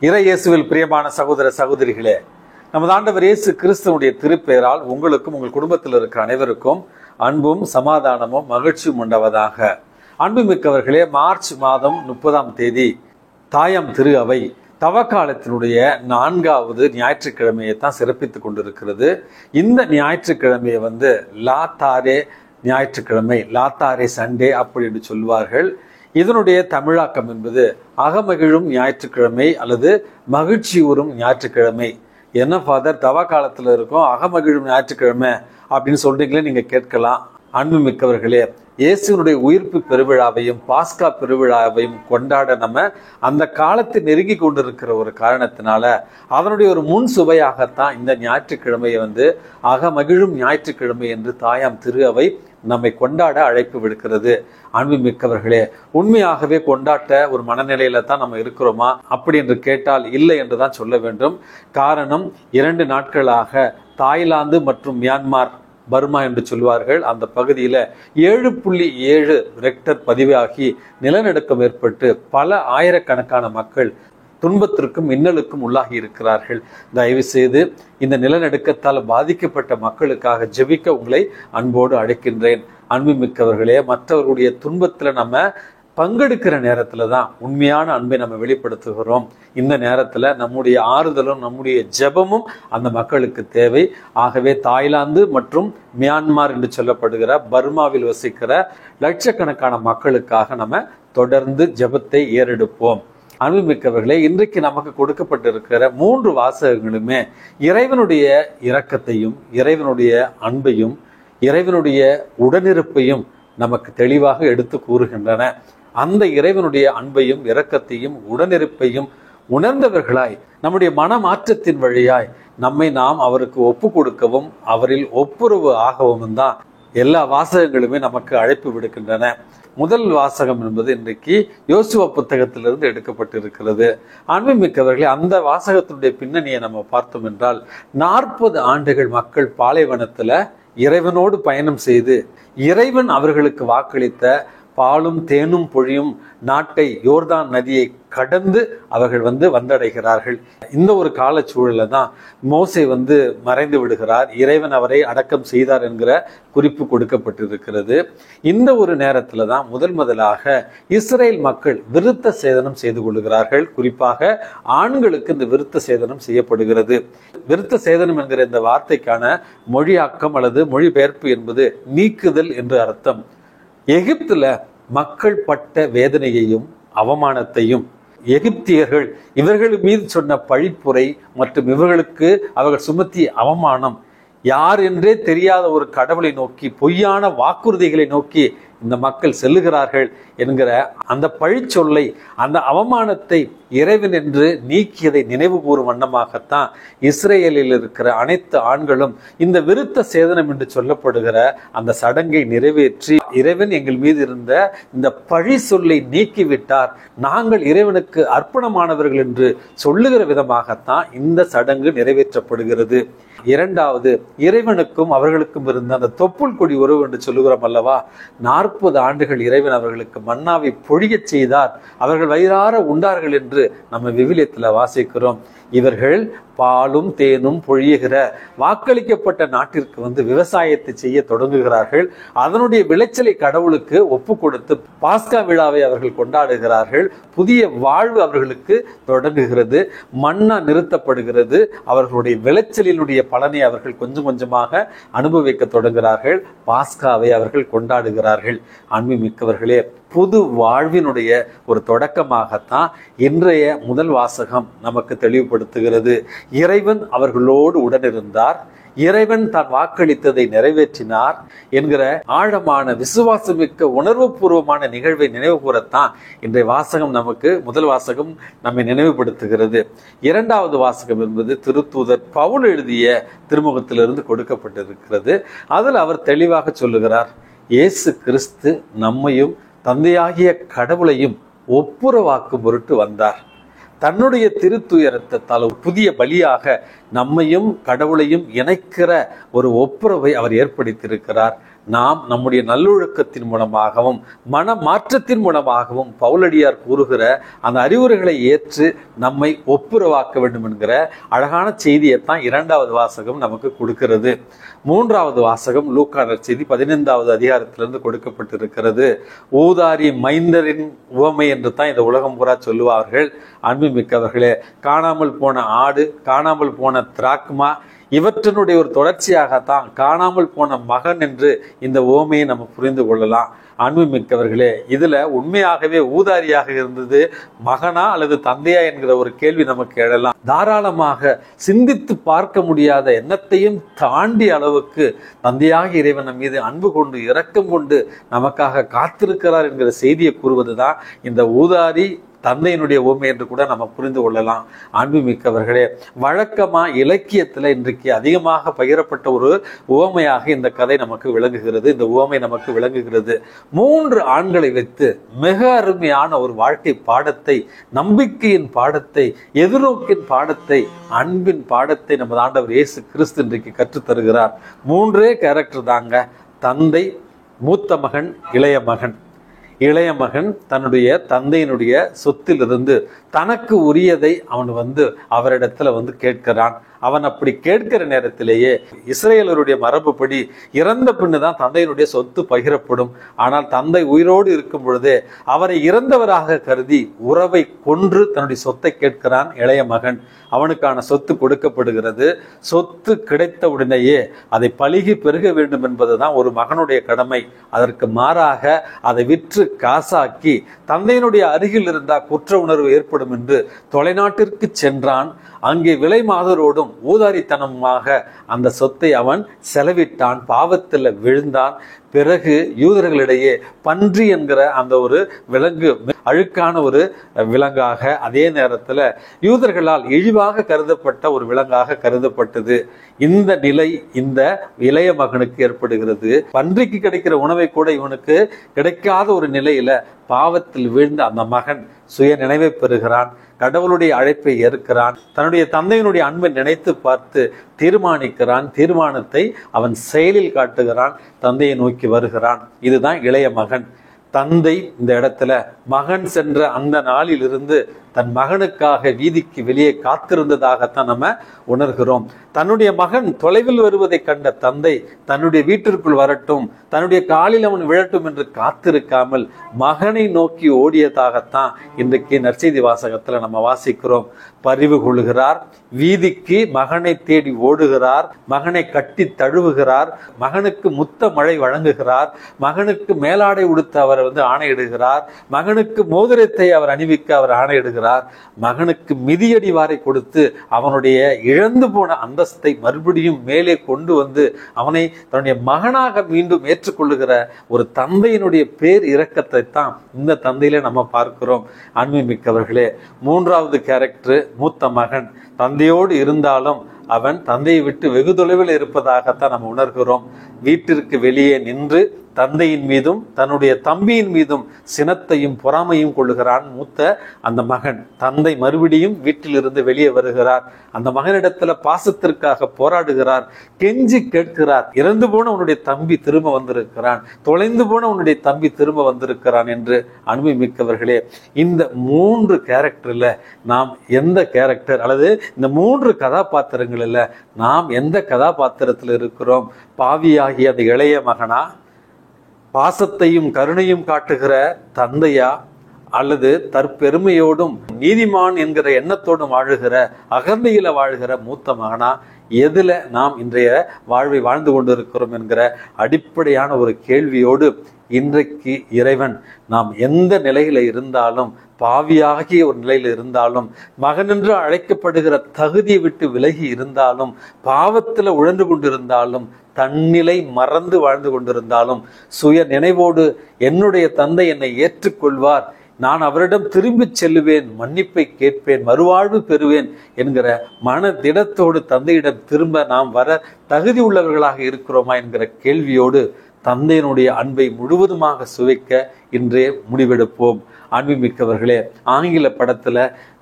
இறை இயேசுவில் பிரியமான சகோதர சகோதரிகளே, நமது ஆண்டவர் இயேசு கிறிஸ்துவனுடைய திருப்பெயரால் உங்களுக்கும் உங்கள் குடும்பத்தில் இருக்கிற அனைவருக்கும் அன்பும் சமாதானமும் மகிழ்ச்சியும் உண்டாவதாக. அன்புமிக்கவர்களே, மார்ச் மாதம் 30ஆம் தேதி தாயாம் திரு அவை தவக்காலத்தினுடைய 4வது ஞாயிற்றுக்கிழமையை தான் சிறப்பித்துக் கொண்டிருக்கிறது. இந்த ஞாயிற்றுக்கிழமையை லாத்தாரே ஞாயிற்றுக்கிழமை, லாத்தாரே சண்டே அப்படி என்று சொல்வார்கள். இதனுடைய தமிழாக்கம் என்பது அகமகிழும் ஞாயிற்றுக்கிழமை அல்லது மகிழ்ச்சியூறும் ஞாயிற்றுக்கிழமை. என்ன ஃபாதர், தவ காலத்தில் இருக்கும் அகமகிழும் ஞாயிற்றுக்கிழமை அப்படின்னு சொல்றீங்களே நீங்க கேட்கலாம். அன்புமிக்கவர்களே, இயேசுனுடைய உயிர்ப்பு பெருவிழாவையும் பாஸ்கா பெருவிழாவையும் கொண்டாட நம்ம அந்த காலத்தை நெருங்கி கொண்டிருக்கிற ஒரு காரணத்தினால அதனுடைய ஒரு முன் சுவையாகத்தான் இந்த ஞாயிற்றுக்கிழமையை அகமகிழும் ஞாயிற்றுக்கிழமை என்று தாயாம் திரு அவை நம்மை கொண்டாட அழைப்பு விடுக்கிறது. அன்புமிக்கவர்களே, உண்மையாகவே கொண்டாட்ட ஒரு மனநிலையில தான் நம்ம இருக்கிறோமா அப்படி என்று கேட்டால் இல்லை என்றுதான் சொல்ல வேண்டும். காரணம், 2 நாட்களாக தாய்லாந்து மற்றும் மியான்மார், பர்மா என்று சொல்வார்கள், அந்த பகுதியில் 7.7 ரெக்டர் பதிவாகி நிலநடுக்கம் ஏற்பட்டு பல ஆயிரக்கணக்கான மக்கள் துன்பத்திற்கும் இன்னலுக்கும் உள்ளாகி இருக்கிறார்கள். தயவு செய்து இந்த நிலநடுக்கத்தால் பாதிக்கப்பட்ட மக்களுக்காக ஜெபிக்க உங்களை அன்போடு அழைக்கின்றேன். அன்புமிக்கவர்களே, மற்றவர்களுடைய துன்பத்தில் நம்ம பங்கெடுக்கிற நேரத்துல தான் உண்மையான அன்பை நம்ம வெளிப்படுத்துகிறோம். இந்த நேரத்துல நம்முடைய ஆறுதலும் நம்முடைய ஜெபமும் அந்த மக்களுக்கு தேவை. ஆகவே தாய்லாந்து மற்றும் மியான்மார் என்று சொல்லப்படுகிற பர்மாவில் வசிக்கிற லட்சக்கணக்கான மக்களுக்காக நம்ம தொடர்ந்து ஜெபத்தை ஏறெடுப்போம். அன்புமிக்கவர்களே, இன்றைக்கு நமக்கு கொடுக்கப்பட்டிருக்கிற 3 வாசகங்களுமே இறைவனுடைய இரக்கத்தையும் இறைவனுடைய அன்பையும் இறைவனுடைய உடனிருப்பையும் நமக்கு தெளிவாக எடுத்து கூறுகின்றன. அந்த இறைவனுடைய அன்பையும் இரக்கத்தையும் உடனிருப்பையும் உணர்ந்தவர்களாய் நம்முடைய மனமாற்றத்தின் வழியாய் நம்மை நாம் அவருக்கு ஒப்பு கொடுக்கவும் அவரில் ஒப்புரவு ஆகவும் தான் எல்லா வாசகங்களுமே நமக்கு அழைப்பு விடுக்கின்றன. முதல் வாசகம் என்பது இன்றைக்கு யோசுவா புத்தகத்திலிருந்து எடுக்கப்பட்டிருக்கிறது. அன்புமிக்கவர்களே, அந்த வாசகத்தினுடைய பின்னணியை நம்ம பார்த்தோம் என்றால் 40 ஆண்டுகள் மக்கள் பாலைவனத்துல இறைவனோடு பயணம் செய்து இறைவன் அவர்களுக்கு வாக்களித்த பாலும் தேனும் பொழியும் நாட்டை, யோர்தான் நதியை கடந்து அவர்கள் வந்தடைகிறார்கள். இந்த ஒரு காலச்சூழல தான் மோசே மறைந்து விடுகிறார், இறைவன் அவரை அடக்கம் செய்தார் என்கிற குறிப்பு கொடுக்கப்பட்டிருக்கிறது. இந்த ஒரு நேரத்துல தான் முதலாக இஸ்ரேல் மக்கள் விருத்த சேதனம் செய்து கொள்கிறார்கள். குறிப்பாக ஆண்களுக்கு இந்த விருத்த சேதனம் செய்யப்படுகிறது. விருத்த சேதனம் என்கிற இந்த வார்த்தைக்கான மொழியாக்கம் அல்லது மொழிபெயர்ப்பு என்பது நீக்குதல் என்று அர்த்தம். எகிப்துல மக்கள் பட்ட வேதனையையும் அவமானத்தையும் எகிப்தியர்கள் இவர்கள் மீது சொன்ன பழிப்புரை மற்றும் இவர்களுக்கு அவர்கள் சுமத்திய அவமானம், யார் என்றே தெரியாத ஒரு கடவுளை நோக்கி, பொய்யான வாக்குறுதிகளை நோக்கி இந்த மக்கள் செல்லுகிறார்கள் என்கிற அந்த பழிச்சொல்லை, அந்த அவமானத்தை இறைவன் என்று நீக்கியதை நினைவு கூறும் வண்ணமாகத்தான் இஸ்ரேலில் இருக்கிற அனைத்து ஆண்களும் இந்த விருத்த சேதனம் என்று சொல்லப்படுகிற அந்த சடங்கை நிறைவேற்றி, இறைவன் எங்கள் மீது இருந்த இந்த பழி சொல்லை நீக்கிவிட்டார், நாங்கள் இறைவனுக்கு அர்ப்பணமானவர்கள் என்று சொல்லுகிற விதமாகத்தான் இந்த சடங்கு நிறைவேற்றப்படுகிறது. 2வது, இறைவனுக்கும் அவர்களுக்கும் இருந்த அந்த தொப்புள் கொடி உறவு என்று சொல்லுகிறோம் அல்லவா. 40 ஆண்டுகள் இறைவன் அவர்களுக்கு மன்னாவை பொழியச் செய்தார், அவர்கள் வயிறார உண்டார்கள் என்று நம்ம விவிலியத்தில் வாசிக்கிறோம். இவர்கள் பாலும் தேனும் பொழியுகிற வாக்களிக்கப்பட்ட நாட்டிற்கு விவசாயத்தை செய்ய தொடங்குகிறார்கள். அதனுடைய விளைச்சலை கடவுளுக்கு ஒப்பு கொடுத்து பாஸ்கா விழாவை அவர்கள் கொண்டாடுகிறார்கள். புதிய வாழ்வு அவர்களுக்கு தொடங்குகிறது. மன்னா நிறுத்தப்படுகிறது. அவர்களுடைய விளைச்சலினுடைய பலனை அவர்கள் கொஞ்சம் கொஞ்சமாக அனுபவிக்க தொடங்குகிறார்கள். பாஸ்காவை அவர்கள் கொண்டாடுகிறார்கள். அன்புமிக்கவர்களே, புது வாழ்வினுடைய ஒரு தொடக்கமாகத்தான் இன்றைய முதல் வாசகம் நமக்கு தெளிவுபடுத்துகிறது. இறைவன் அவர்களோடு உடனிருந்தார், இறைவன் தான் வாக்களித்ததை நிறைவேற்றினார் என்கிற ஆழமான விசுவாசமிக்க உணர்வு பூர்வமான நிகழ்வை நினைவு கூறத்தான் இன்றைய வாசகம் நமக்கு முதல் வாசகம் நம்மை நினைவுபடுத்துகிறது. 2வது வாசகம் என்பது திருத்தூதர் பவுல் எழுதிய திருமுகத்திலிருந்து கொடுக்கப்பட்டிருக்கிறது. அதில் அவர் தெளிவாக சொல்லுகிறார், இயேசு கிறிஸ்து நம்மையும் தந்தையாகிய கடவுளையும் ஒப்புரவாக்கும் பொருட்டு வந்தார். தன்னுடைய திருத்துய இரத்தத்தால் புதிய பலியாக நம்மையும் கடவுளையும் இணைக்கிற ஒரு ஒப்புரவை அவர் ஏற்படுத்தியிருக்கிறார். நாம் நம்முடைய நல்லொழுக்கத்தின் மூலமாகவும் மன மாற்றத்தின் மூலமாகவும் பவுலடியார் கூறுகிற அந்த அறிவுரைகளை ஏற்று நம்மை ஒப்புரவாக்க வேண்டும் என்கிற அழகான செய்தியைத்தான் 2வது வாசகம் நமக்கு கொடுக்கிறது. 3வது வாசகம் லூக்கா நற்செய்தி 15வது அதிகாரத்திலிருந்து கொடுக்கப்பட்டிருக்கிறது. ஊதாரி மைந்தரின் உவமை என்று தான் இந்த உலகம் பூரா சொல்லுவார்கள். அன்புமிக்கவர்களே, காணாமல் போன ஆடு, காணாமல் போன திராக்மா, இவற்றினுடைய ஒரு தொடர்ச்சியாகத்தான் காணாமல் போன மகன் என்று இந்த உவமையை நம்ம புரிந்து கொள்ளலாம். அன்புமிக்கவர்களே, இதுல உண்மையாகவே ஊதாரியாக இருந்தது மகனா அல்லது தந்தையா என்கிற ஒரு கேள்வி நமக்கு எழலாம். தாராளமாக சிந்தித்து பார்க்க முடியாத எண்ணத்தையும் தாண்டி அளவுக்கு தந்தையாக இறைவன் நம் மீது அன்பு கொண்டு இரக்கம் கொண்டு நமக்காக காத்திருக்கிறார் என்கிற செய்தியை கூறுவதுதான் இந்த ஊதாரி தந்தையினுடைய உவமை என்று கூட நம்ம புரிந்து கொள்ளலாம். அன்புமிக்கவர்களே, வழக்கமா இலக்கியத்துல இன்றைக்கு அதிகமாக பகிரப்பட்ட ஒரு உவமையாக இந்த கதை நமக்கு விளங்குகிறது, இந்த உவமை நமக்கு விளங்குகிறது. 3 ஆண்களை வைத்து மிக அருமையான ஒரு வாழ்க்கை பாடத்தை, நம்பிக்கையின் பாடத்தை, எதிர்நோக்கின் பாடத்தை, அன்பின் பாடத்தை நமது ஆண்டவர் இயேசு கிறிஸ்து இன்றைக்கு கற்றுத்தருகிறார். 3 கேரக்டர் தாங்க. தந்தை, மூத்த மகன், இளைய மகன். இளைய மகன் தன்னுடைய தந்தையினுடைய சொத்திலிருந்து தனக்கு உரியதை அவன் அவரிடத்துல கேட்கிறான். அவன் அப்படி கேட்கிற நேரத்திலேயே இஸ்ரேலருடைய மரபுப்படி இறந்த பின்னுதான் தந்தையினுடைய சொத்து பகிரப்படும். ஆனால் தந்தை உயிரோடு இருக்கும் பொழுதே அவரை இறந்தவராக கருதி உறவை கொன்று தன்னுடைய சொத்தை கேட்கிறான் இளைய மகன். அவனுக்கான சொத்து கொடுக்கப்படுகிறது. சொத்து கிடைத்த உடனேயே அதை பழுகி பெருக வேண்டும் என்பதுதான் ஒரு மகனுடைய கடமை. அதற்கு மாறாக அதை விற்று காசாக்கி தந்தையினுடைய அருகில் இருந்தால் குற்ற உணர்வு ஏற்படும் என்று தொலைநாட்டிற்கு சென்றான். அங்கே விலை மாதரோடும் ஊதாரித்தனமாக அந்த சொத்தை அவன் செலவிட்டான், பாவத்தில் விழுந்தான். பிறகு யூதர்களிடையே பன்றி என்கிற அந்த ஒரு விலங்கு அழுக்கான ஒரு விலங்காக, அதே நேரத்தில் யூதர்களால் இழிவாக கருதப்பட்ட ஒரு விலங்காக கருதப்பட்டது. இந்த நிலை இந்த இளைய மகனுக்கு ஏற்படுகிறது. பன்றிக்கு கிடைக்கிற உணவை கூட இவனுக்கு கிடைக்காத ஒரு நிலையில பாவத்தில் வீழ்ந்த அந்த மகன் சுய நினைவை பெறுகிறான். கடவுளுடைய அழைப்பை ஏற்கிறான். தன்னுடைய தந்தையினுடைய அன்பை நினைத்து பார்த்து தீர்மானிக்கிறான். தீர்மானத்தை அவன் செயலில் காட்டுகிறான். தந்தையை நோக்கி வருகிறான். இதுதான் இளைய மகன். தந்தை இந்த இடத்துல மகன் சென்ற அந்த நாளிலிருந்து தன் மகனுக்காக வீதிக்கு வெளியே காத்திருந்ததாகத்தான் நம்ம உணர்கிறோம். தன்னுடைய மகன் தொலைவில் வருவதை கண்ட தந்தை தன்னுடைய வீட்டிற்குள் வரட்டும், தன்னுடைய காலில் அவன் விழட்டும் என்று காத்திருக்காமல் மகனை நோக்கி ஓடியதாகத்தான் இன்றைக்கு நற்செய்தி வாசகத்துல நம்ம வாசிக்கிறோம். பரிவு கொள்கிறார், வீதிக்கு மகனை தேடி ஓடுகிறார், மகனை கட்டி தழுவுகிறார், மகனுக்கு முத்த மழை வழங்குகிறார், மகனுக்கு மேலாடை உடுத்த அவர் ஆணையிடுகிறார், மகனுக்கு மோதிரத்தை அவர் அணிவிக்க அவர் ஆணையிடுகிறார், மகனுக்கு மிதியடி வாரை கொடுத்து அவனுடைய இழந்து போன அந்தஸ்தை மறுபடியும் மேலே கொண்டு அவனை தன்னுடைய மகனாக மீண்டும் ஏற்றுக்கொள்ளுகிற ஒரு தந்தையினுடைய பேர் இரக்கத்தை தான் இந்த தந்தையில நம்ம பார்க்கிறோம். அன்புமிக்கவர்களே, 3வது கேரக்டர் மூத்த மகன். தந்தையோடு இருந்தாலும் அவன் தந்தையை விட்டு வெகு தொலைவில் இருப்பதாகத்தான் நம்ம உணர்கிறோம். வீட்டிற்கு வெளியே நின்று தந்தையின் மீதும் தன்னுடைய தம்பியின் மீதும் சினத்தையும் பொறாமையும் கொள்ளுகிறான் மூத்த அந்த மகன். தந்தை மறுபடியும் வீட்டிலிருந்து வெளியே வருகிறார். அந்த மகனிடத்துல பாசத்திற்காக போராடுகிறார், கெஞ்சி கேட்கிறார். இறந்து போன உன்னுடைய தம்பி திரும்ப வந்திருக்கிறான், தொலைந்து போன உன்னுடைய தம்பி திரும்ப வந்திருக்கிறான் என்று. அன்புமிக்கவர்களே, இந்த 3 கேரக்டர்ல நாம் எந்த கேரக்டர் அல்லது இந்த 3 கதாபாத்திரங்களில் நாம் எந்த கதாபாத்திரத்தில் இருக்கிறோம்? பாவியாகிய அந்த இளைய மகனா, பாசத்தையும் கருணையும் காட்டுகிற தந்தையா, அல்லது தற்பெருமையோடும் நீதிமான் என்கிற எண்ணத்தோடும் வாழுகிற அகந்தையில வாழ்கிற மூத்த மகனா? எதுல நாம் இன்றைய வாழ்வை வாழ்ந்து கொண்டிருக்கிறோம் என்கிற அடிப்படையான ஒரு கேள்வியோடு இன்றைக்கு இறைவன் நாம் எந்த நிலையில இருந்தாலும், பாவியாகிய ஒரு நிலையில இருந்தாலும், மகன் என்று அழைக்கப்படுகிற தகுதியை விட்டு விலகி இருந்தாலும், பாவத்துல உழன்று கொண்டிருந்தாலும், தன்னிலை மறந்து வாழ்ந்து கொண்டிருந்தாலும், சுய நினைவோடு என்னுடைய தந்தை என்னை ஏற்றுக்கொள்வார், நான் அவரிடம் திரும்பி செல்லுவேன், மன்னிப்பை கேட்பேன், மறுவாழ்வு பெறுவேன் என்கிற மன திடத்தோடு தந்தையிடம் திரும்ப நாம் வர தகுதி உள்ளவர்களாக இருக்கிறோமா என்கிற கேள்வியோடு தந்தையினுடைய அன்பை முழுவதுமாக சுவைக்க இன்றே முடிவெடுப்போம். அன்புமிக்கவர்களே, ஆங்கில படத்துல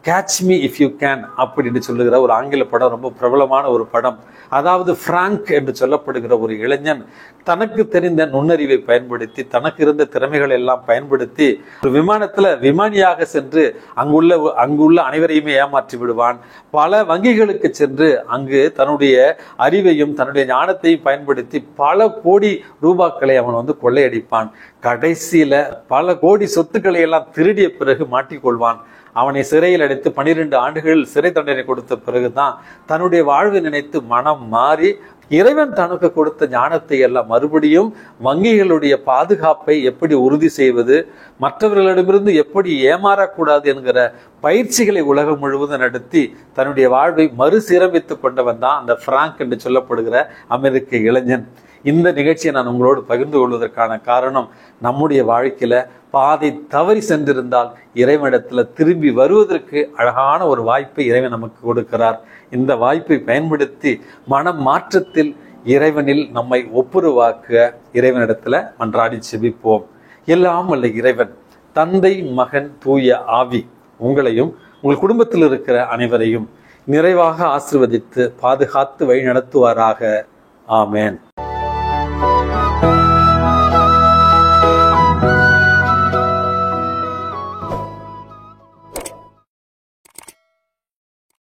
catch me if you can அப்படின்னு சொல்லுகிற ஒரு ஆங்கில படம் ரொம்ப பிரபலமான ஒரு படம். அதாவது பிராங்க் என்று சொல்லப்படுகிற ஒரு இளைஞன் தனக்கு தெரிந்த நுண்ணறிவை பயன்படுத்தி, தனக்கு இருந்த திறமைகளை எல்லாம் பயன்படுத்தி ஒரு விமானத்துல விமானியாக சென்று அங்குள்ள அனைவரையுமே ஏமாற்றி விடுவான். பல வங்கிகளுக்கு சென்று அங்கு தன்னுடைய அறிவையும் தன்னுடைய ஞானத்தையும் பயன்படுத்தி பல கோடி ரூபாய்களை அவன் கொள்ளையடிப்பான். கடைசியில பல கோடி சொத்துக்களை எல்லாம் திருடிய பிறகு மாட்டிக்கொள்வான். அவனை சிறையில் அடைத்து 12 ஆண்டுகள் சிறை தண்டனை கொடுத்த பிறகுதான் தன்னுடைய வாழ்வை நினைத்து மனம் மாறி இறைவன் தனக்கு கொடுத்த ஞானத்தை எல்லாம் மறுபடியும் வங்கிகளுடைய பாதுகாப்பை எப்படி உறுதி செய்வது, மற்றவர்களிடமிருந்து எப்படி ஏமாறக்கூடாது என்கிற பயிற்சிகளை உலகம் முழுவதும் நடத்தி தன்னுடைய வாழ்வை மறுசீரமைத்துக் கொண்டவன் தான் அந்த பிராங்க் என்று சொல்லப்படுகிற அமெரிக்க இளைஞன். இந்த நிகழ்ச்சியை நான் உங்களோடு பகிர்ந்து கொள்வதற்கான காரணம், நம்முடைய வாழ்க்கையில பாதை தவறி சென்றிருந்தால் இறைவனிடத்துல திரும்பி வருவதற்கு அழகான ஒரு வாய்ப்பை இறைவன் நமக்கு கொடுக்கிறார். இந்த வாய்ப்பை பயன்படுத்தி மனம் மாற்றத்தில் இறைவனில் நம்மை ஒப்புருவாக்க இறைவனிடத்துல மன்றாடி செபிப்போம். எல்லாம் வல்ல இறைவன் தந்தை, மகன், தூய ஆவி உங்களையும் உங்கள் குடும்பத்தில் இருக்கிற அனைவரையும் நிறைவாக ஆசீர்வதித்து பாதுகாத்து வழி நடத்துவாராக. ஆமேன்.